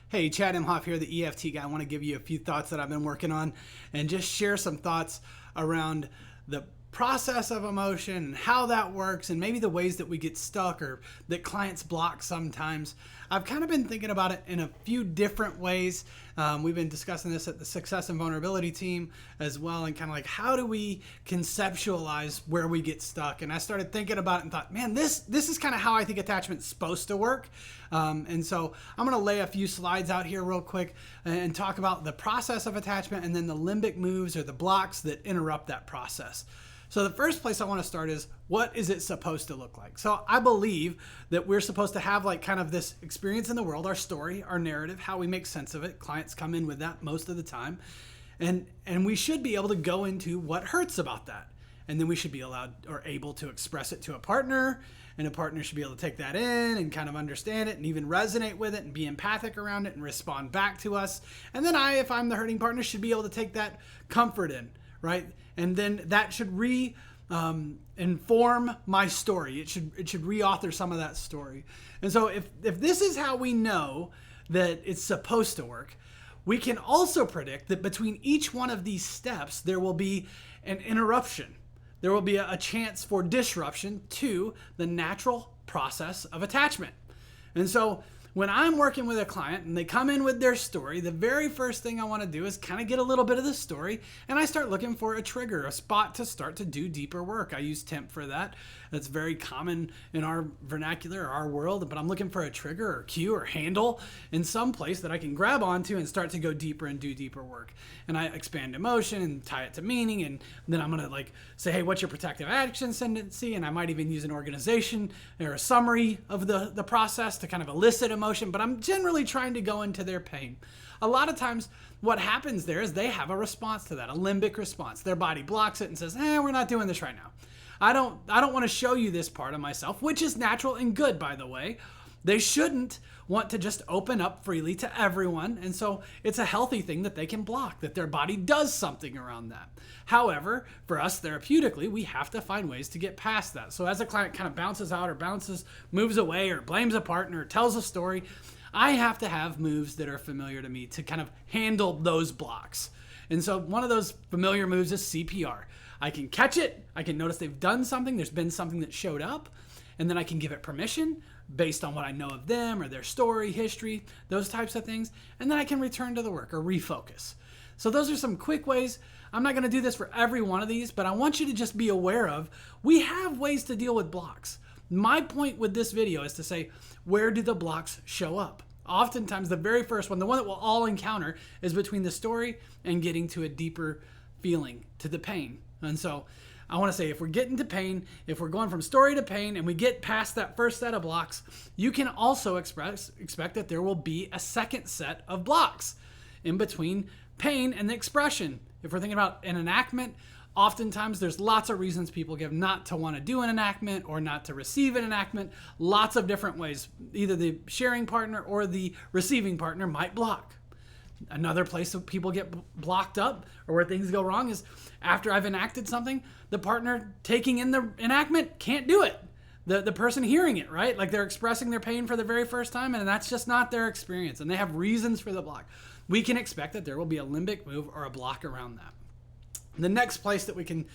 Hey, Chad Imhoff here, the EFT Guy. I want to give you a few thoughts that I've been working on and just share some thoughts around the process of emotion and how that works and maybe the ways that we get stuck or that clients block sometimes. I've kind of been thinking about it in a few different ways. We've been discussing this at the Success and Vulnerability team as well, and kind of like, how do we conceptualize where we get stuck? And I started thinking about it and thought, man, this is kind of how I think attachment's supposed to work. And so I'm going to lay a few slides out here real quick and talk about the process of attachment and then the limbic moves or the blocks that interrupt that process. So the first place I want to start is, what is it supposed to look like? So I believe that we're supposed to have like kind of this experience in the world, our story, our narrative, how we make sense of it. Clients come in with that most of the time. And we should be able to go into what hurts about that. And then we should be allowed or able to express it to a partner, and a partner should be able to take that in and kind of understand it and even resonate with it and be empathic around it and respond back to us. And then if I'm the hurting partner, should be able to take that comfort in, right? And then that should inform my story. It should re-author some of that story. And so if this is how we know that it's supposed to work, we can also predict that between each one of these steps, there will be an interruption. There will be a chance for disruption to the natural process of attachment. And so when I'm working with a client and they come in with their story, the very first thing I want to do is kind of get a little bit of the story, and I start looking for a trigger, a spot to start to do deeper work. I use temp for that. That's very common in our vernacular, our world, but I'm looking for a trigger or cue or handle in some place that I can grab onto and start to go deeper and do deeper work. And I expand emotion and tie it to meaning, and then I'm going to like say, hey, what's your protective action tendency? And I might even use an organization or a summary of the process to kind of elicit emotion, but I'm generally trying to go into their pain. A lot of times what happens there is they have a response to that, a limbic response. Their body blocks it and says, we're not doing this right now. I don't want to show you this part of myself, which is natural and good, by the way. They shouldn't want to just open up freely to everyone. And so it's a healthy thing that they can block, that their body does something around that. However, for us therapeutically, we have to find ways to get past that. So as a client kind of bounces out or moves away or blames a partner or tells a story, I have to have moves that are familiar to me to kind of handle those blocks. And so one of those familiar moves is CPR. I can catch it. I can notice they've done something. There's been something that showed up. And then I can give it permission based on what I know of them or their story, history, those types of things. And then I can return to the work or refocus. So those are some quick ways. I'm not going to do this for every one of these, but I want you to just be aware of, we have ways to deal with blocks. My point with this video is to say, where do the blocks show up? Oftentimes, the very first one, the one that we'll all encounter, is between the story and getting to a deeper feeling, to the pain. And so I want to say, if we're getting to pain, if we're going from story to pain and we get past that first set of blocks, you can also expect that there will be a second set of blocks in between pain and the expression. If we're thinking about an enactment, oftentimes there's lots of reasons people give not to want to do an enactment or not to receive an enactment. Lots of different ways. Either the sharing partner or the receiving partner might block. Another place that people get blocked up or where things go wrong is after I've enacted something, the partner taking in the enactment can't do it. The person hearing it, right? Like they're expressing their pain for the very first time, and that's just not their experience, and they have reasons for the block. We can expect that there will be a limbic move or a block around that. The next place that we can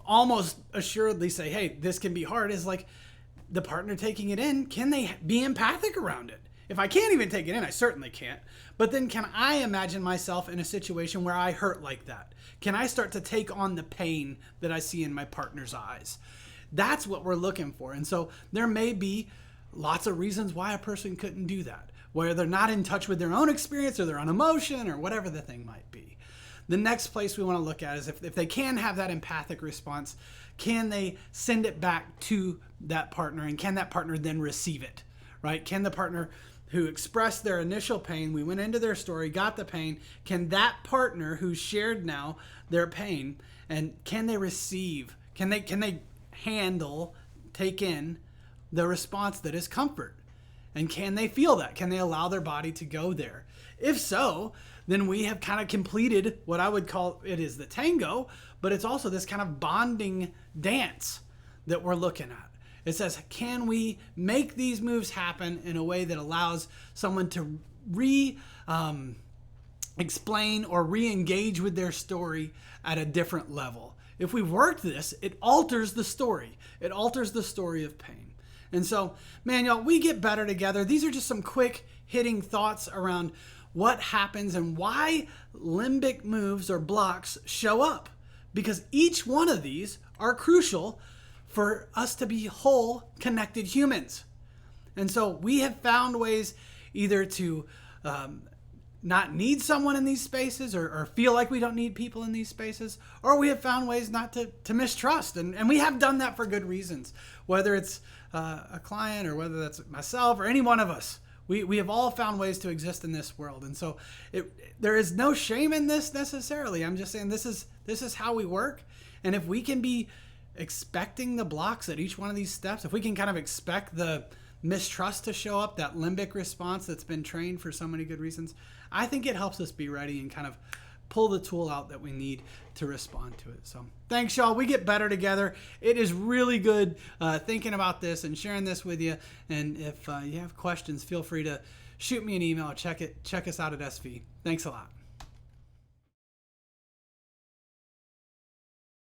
almost assuredly say, hey, this can be hard, is like the partner taking it in. Can they be empathic around it? If I can't even take it in, I certainly can't. But then can I imagine myself in a situation where I hurt like that? Can I start to take on the pain that I see in my partner's eyes? That's what we're looking for. And so there may be lots of reasons why a person couldn't do that, where they're not in touch with their own experience or their own emotion or whatever the thing might be. The next place we want to look at is if they can have that empathic response, can they send it back to that partner, and can that partner then receive it, right? Can the partner who expressed their initial pain, we went into their story, got the pain, can that partner who shared now their pain, and can they receive, can they handle, take in the response that is comfort? And can they feel that? Can they allow their body to go there? If so, then we have kind of completed what I would call, it is the tango, but it's also this kind of bonding dance that we're looking at. It says, can we make these moves happen in a way that allows someone to explain or re-engage with their story at a different level. If we've worked this, it alters the story. It alters the story of pain. And so, man, y'all, we get better together. These are just some quick hitting thoughts around what happens and why limbic moves or blocks show up. Because each one of these are crucial for us to be whole, connected humans. And so we have found ways either to not need someone in these spaces or feel like we don't need people in these spaces, or we have found ways not to mistrust. And we have done that for good reasons, whether it's a client or whether that's myself or any one of us. We have all found ways to exist in this world. And so there is no shame in this necessarily. I'm just saying this is how we work. And if we can be expecting the blocks at each one of these steps, if we can kind of expect the mistrust to show up, that limbic response that's been trained for so many good reasons, I think it helps us be ready and kind of pull the tool out that we need to respond to it. So thanks, y'all. We get better together. It is really good thinking about this and sharing this with you. And if you have questions, feel free to shoot me an email. Check us out at SV. Thanks a lot.